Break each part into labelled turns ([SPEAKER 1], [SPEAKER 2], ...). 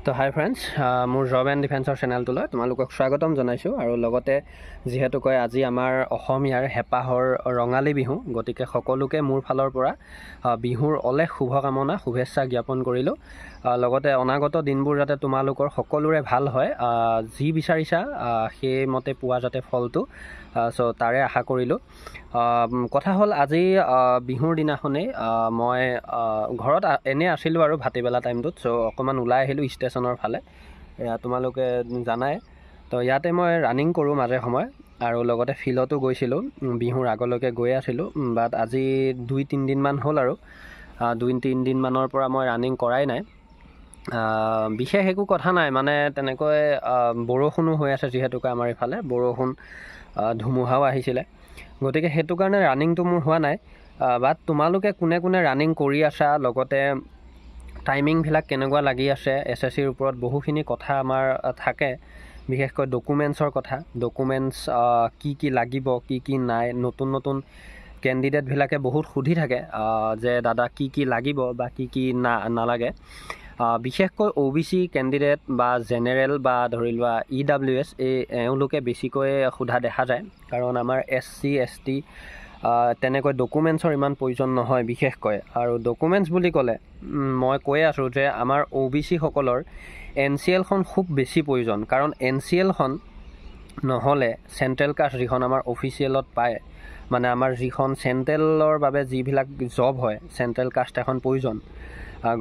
[SPEAKER 1] তো হাই ফ্ৰেণ্ডছ, মোৰ job and ডিফেন্সৰ চেনেলটোলৈ তোমালোকক স্বাগতম জনাইছোঁ। আৰু লগতে যিহেতুকৈ আজি আমাৰ অসমীয়াৰ হেঁপাহৰ ৰঙালী বিহু, গতিকে সকলোকে মোৰ ফালৰ পৰা বিহুৰ অলেখ শুভকামনা শুভেচ্ছা জ্ঞাপন কৰিলোঁ। লগতে অনাগত দিনবোৰ যাতে তোমালোকৰ সকলোৰে ভাল হয়, যি বিচাৰিছা সেইমতে পোৱা যাতে ফলটো, তাৰে আশা কৰিলোঁ। কথা হ'ল আজি বিহুৰ দিনাখনেই মই ঘৰত এনেই আছিলোঁ আৰু ভাটিবেলা টাইমটোত, অকণমান ওলাই আহিলোঁ ষ্টেচনৰ ফালে। তোমালোকে জানাই, তো ইয়াতে মই ৰানিং কৰোঁ মাজে সময়ে, আৰু লগতে ফিল্ডতো গৈছিলোঁ, বিহুৰ আগলৈকে গৈ আছিলোঁ। বাট আজি 2-3 দিনমান হ'ল আৰু 2-3 দিনমানৰ পৰা মই ৰানিং কৰাই নাই। বিশেষ একো কথা নাই, মানে তেনেকৈ বৰষুণো হৈ আছে, যিহেতুকে আমাৰ ইফালে বৰষুণ ধুমুহাও আহিছিলে, গতিকে সেইটো কাৰণে ৰানিংটো মোৰ হোৱা নাই। বাট তোমালোকে কোনে কোনে ৰানিং কৰি আছা, লগতে টাইমিংবিলাক কেনেকুৱা লাগি আছে, SSCৰ ওপৰত বহুখিনি কথা আমাৰ থাকে, বিশেষকৈ ডকুমেণ্টছৰ কথা। ডকুমেণ্টছ কি লাগিব, কি নাই, নতুন কেণ্ডিডেটবিলাকে বহুত সুধি থাকে যে দাদা কি লাগিব বা কি নালাগে। বিশেষকৈ OBC কেণ্ডিডেট বা জেনেৰেল বা ধৰি লোৱা EWS এওঁলোকে বেছিকৈ সোধা দেখা যায়, কাৰণ আমাৰ SC ST তেনেকৈ ডকুমেণ্টছৰ ইমান প্ৰয়োজন নহয় বিশেষকৈ। আৰু ডকুমেণ্টছ বুলি ক'লে মই কৈ আছোঁ যে আমাৰ OBC সকলৰ NCLখন খুব বেছি প্ৰয়োজন, কাৰণ NCLখন নহ'লে চেণ্ট্ৰেল কাষ্ট যিখন আমাৰ অফিচিয়েলত পায়, মানে আমাৰ যিখন চেণ্ট্ৰেলৰ বাবে যিবিলাক জব হয়, চেণ্ট্ৰেল কাষ্ট এখন প্ৰয়োজন।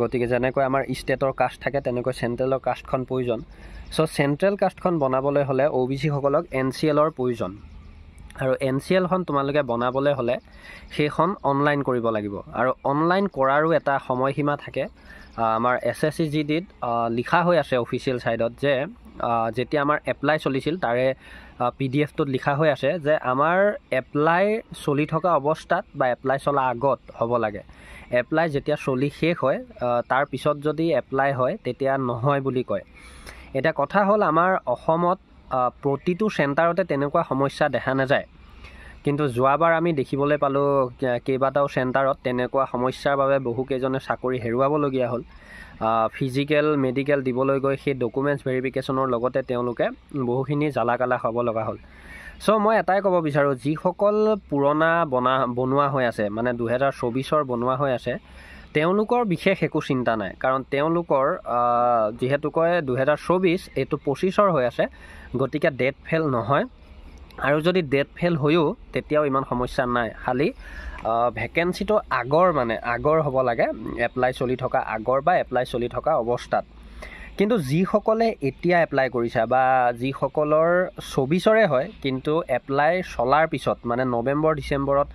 [SPEAKER 1] গতিকে যেনেকৈ আমাৰ ষ্টেটৰ কাষ্ট থাকে, তেনেকৈ চেণ্ট্ৰেলৰ কাষ্টখন প্ৰয়োজন। চেণ্ট্ৰেল কাষ্টখন বনাবলৈ হ'লে OBC সকলক NCLৰ প্ৰয়োজন, আৰু NCLখন তোমালোকে বনাবলৈ হ'লে সেইখন অনলাইন কৰিব লাগিব, আৰু অনলাইন কৰাৰো এটা সময়সীমা থাকে। আমাৰ SSCGDত লিখা হৈ আছে অফিচিয়েল ছাইডত যে যেতিয়া আমাৰ এপ্লাই চলিছিল তাৰে PDF-টোত লিখা হৈ আছে যে আমাৰ এপ্লাই চলি থকা অৱস্থাত বা এপ্লাই চলা আগত হ'ব লাগে। এপ্লাই যেতিয়া চলি শেষ হয় তাৰ পিছত যদি এপ্লাই হয় তেতিয়া নহয় বুলি কয়। এতিয়া কথা হ'ল, আমাৰ অসমত প্ৰতিটো চেণ্টাৰতে তেনেকুৱা সমস্যা দেখা নাযায়, কিন্তু যোৱাবাৰ আমি দেখিবলৈ পালোঁ কেইবাটাও চেণ্টাৰত তেনেকুৱা সমস্যাৰ বাবে বহুকেইজনে চাকৰি হেৰুৱাবলগীয়া হ'ল। ফিজিকেল মেডিকেল দিবলৈ গৈ সেই ডকুমেণ্টছ ভেৰিফিকেশ্যনৰ লগতে তেওঁলোকে বহুখিনি জ্বালা কালা হ'ব লগা হ'ল। মই এটাই ক'ব বিচাৰোঁ, যিসকল পুৰণা বনোৱা হৈ আছে, মানে 2024ৰ বনোৱা হৈ আছে, তেওঁলোকৰ বিশেষ একো চিন্তা নাই, কাৰণ তেওঁলোকৰ যিহেতুকৈ 2024 এইটো 25ৰ হৈ আছে, গতিকে ডেট ফেল নহয়। আৰু যদি ডেট ফেল হৈও তেতিয়াও ইমান সমস্যা নাই, খালি ভেকেঞ্চিটো আগৰ হ'ব লাগে, এপ্লাই চলি থকা আগৰ বা এপ্লাই চলি থকা অৱস্থাত। কিন্তু যিসকলে এতিয়া এপ্লাই কৰিছা বা যিসকলৰ 24ৰে হয় কিন্তু এপ্লাই চলাৰ পিছত, মানে নৱেম্বৰ ডিচেম্বৰত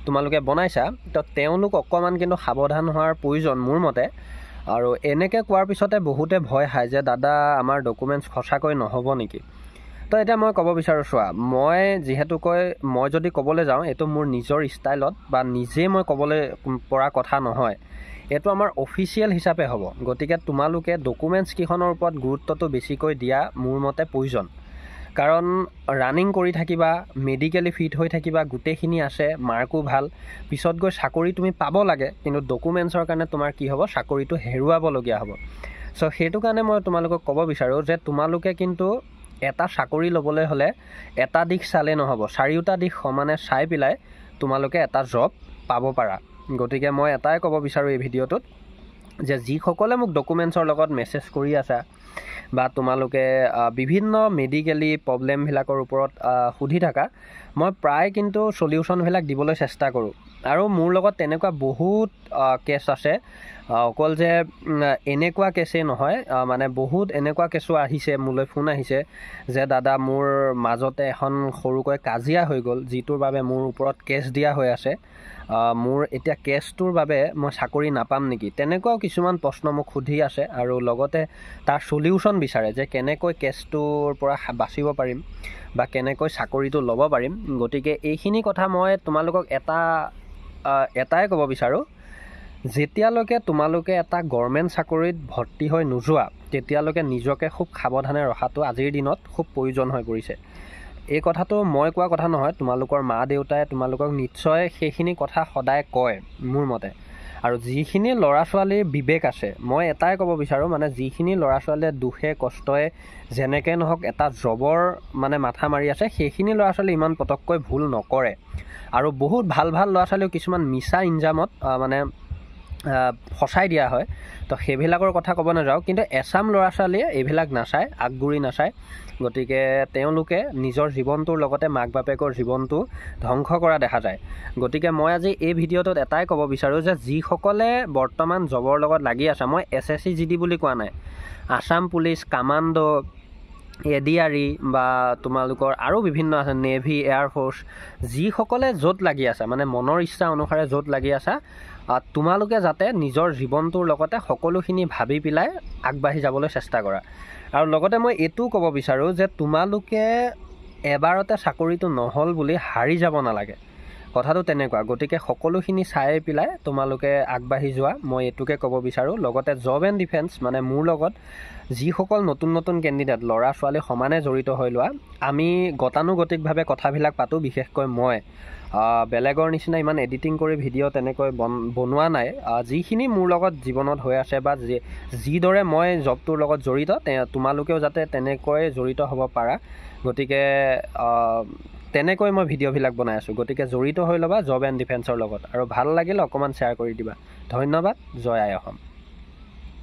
[SPEAKER 1] তোমালোকে বনাইছা, তো তেওঁলোক অকণমান কিন্তু সাৱধান হোৱাৰ প্ৰয়োজন মোৰ মতে। আৰু এনেকৈ কোৱাৰ পিছতে বহুতে ভয় খায় যে দাদা আমাৰ ডকুমেণ্টছ সঁচাকৈ নহ'ব নেকি। তো এতিয়া মই ক'ব বিচাৰোঁ, চোৱা, মই যদি ক'বলৈ যাওঁ, এইটো মোৰ নিজৰ ষ্টাইলত বা নিজে মই ক'বলৈ পৰা কথা নহয়, এইটো আমাৰ অফিচিয়েল হিচাপে হ'ব। গতিকে তোমালোকে ডকুমেণ্টছ কেইখনৰ ওপৰত গুৰুত্বটো বেছিকৈ দিয়া মোৰ মতে প্ৰয়োজন, কাৰণ ৰানিং কৰি থাকিবা, মেডিকেলি ফিট হৈ থাকিবা, গোটেইখিনি আছে, মাৰ্কো ভাল, পিছত গৈ চাকৰি তুমি পাব লাগে, কিন্তু ডকুমেণ্টছৰ কাৰণে তোমাৰ কি হ'ব, চাকৰিটো হেৰুৱাবলগীয়া হ'ব। সেইটো কাৰণে মই তোমালোকক ক'ব বিচাৰোঁ যে তোমালোকে কিন্তু এটা চাকৰি ল'বলৈ হ'লে এটা দিশ চালে নহ'ব, চাৰিওটা দিশ সমানে চাই পেলাই তোমালোকে এটা জব পাব পাৰা। গতিকে মই এটাই ক'ব বিচাৰোঁ এই ভিডিঅ'টোত, যে যিসকলে মোক ডকুমেণ্টছৰ লগত মেছেজ কৰি আছা বা তোমালোকে বিভিন্ন মেডিকেলি প্ৰব্লেমবিলাকৰ ওপৰত সুধি থাকা, মই প্ৰায় কিন্তু চলিউশ্যনবিলাক দিবলৈ চেষ্টা কৰোঁ। আৰু মোৰ লগত তেনেকুৱা বহুত কেছ আছে, অকল যে এনেকুৱা কেছেই নহয়, মানে বহুত এনেকুৱা কেছো আহিছে, মোলৈ ফোন আহিছে যে দাদা মোৰ মাজতে এখন সৰুকৈ কাজিয়া হৈ গ'ল, যিটোৰ বাবে মোৰ ওপৰত কেছ দিয়া হৈ আছে, মোৰ এতিয়া কেছটোৰ বাবে মই চাকৰি নাপাম নেকি, তেনেকুৱাও কিছুমান প্ৰশ্ন মোক সুধি আছে। আৰু লগতে তাৰ চলিউশ্যন বিচাৰে যে কেনেকৈ কেছটোৰ পৰা বাচিব পাৰিম বা কেনেকৈ চাকৰিটো ল'ব পাৰিম। গতিকে এইখিনি কথা মই তোমালোকক এটাই ক'ব বিচাৰোঁ, যেতিয়ালৈকে তোমালোকে এটা গভৰ্ণমেণ্ট চাকৰিত ভৰ্তি হৈ নোযোৱা, তেতিয়ালৈকে নিজকে খুব সাৱধানে ৰখাটো আজিৰ দিনত খুব প্ৰয়োজন হৈ পৰিছে। এই কথাটো মই কোৱা কথা নহয়, তোমালোকৰ মা দেউতাই তোমালোকক নিশ্চয় সেইখিনি কথা সদায় কয় মোৰ মতে। আৰু যিখিনি ল'ৰা ছোৱালীৰ বিবেক আছে, মই এটাই ক'ব বিচাৰোঁ, মানে যিখিনি ল'ৰা ছোৱালীয়ে দুখে কষ্টই যেনেকৈ নহওক এটা জবৰ মানে মাথা মাৰি আছে, সেইখিনি ল'ৰা ছোৱালী ইমান পটককৈ ভুল নকৰে। আৰু বহুত ভাল ভাল ল'ৰা ছোৱালীও কিছুমান মিছা ইনজামত মানে ফচাই দিয়া হয়। তো সেইবিলাকৰ কথা ক'ব নাযাওঁ, কিন্তু এচাম ল'ৰা ছোৱালীয়ে এইবিলাক নাচায়, আগগুৰি নাচায়। গতিকে তেওঁলোকে নিজৰ জীৱনটোৰ লগতে মাক বাপেকৰ জীৱনটো ধ্বংস কৰা দেখা যায়। গতিকে মই আজি এই ভিডিঅ'টোত এটাই ক'ব বিচাৰোঁ যে যিসকলে বৰ্তমান জবৰ লগত লাগি আছে, মই SSC GD বুলি কোৱা নাই, আছাম পুলিচ, কামাণ্ডো, ADRE বা তোমালোকৰ আৰু বিভিন্ন আছে, নেভি, এয়াৰফ'ৰ্চ, যিসকলে য'ত লাগি আছে, মানে মনৰ ইচ্ছা অনুসাৰে য'ত লাগি আছা, তোমালোকে যাতে নিজৰ জীৱনটোৰ লগতে সকলোখিনি ভাবি পেলাই আগবাঢ়ি যাবলৈ চেষ্টা কৰা। আৰু লগতে মই এইটোও ক'ব বিচাৰোঁ যে তোমালোকে এবাৰতে চাকৰিটো নহ'ল বুলি হাৰি যাব নালাগে, কথাটো তেনেকুৱা। গতিকে সকলোখিনি চাই পেলাই তোমালোকে আগবাঢ়ি যোৱা, মই এইটোকে ক'ব বিচাৰোঁ। লগতে জব এণ্ড ডিফেন্স, মানে মোৰ লগত যিসকল নতুন নতুন কেণ্ডিডেট, ল'ৰা ছোৱালী সমানে জড়িত হৈ লোৱা, আমি গতানুগতিকভাৱে কথাবিলাক পাতোঁ। বিশেষকৈ মই বেলেগৰ নিচিনা ইমান এডিটিং কৰি ভিডিঅ' তেনেকৈ বনোৱা নাই। যিখিনি মোৰ লগত জীৱনত হৈ আছে বা যিদৰে মই জবটোৰ লগত জড়িত, তোমালোকেও যাতে তেনেকৈ জড়িত হ'ব পাৰা, গতিকে তেনেকৈ মই ভিডিঅ'বিলাক বনাই আছোঁ। গতিকে জড়িত হৈ ল'বা জব এণ্ড ডিফেন্সৰ লগত, আৰু ভাল লাগিলে অকণমান শ্বেয়াৰ কৰি দিবা। ধন্যবাদ। জয় আই অসম।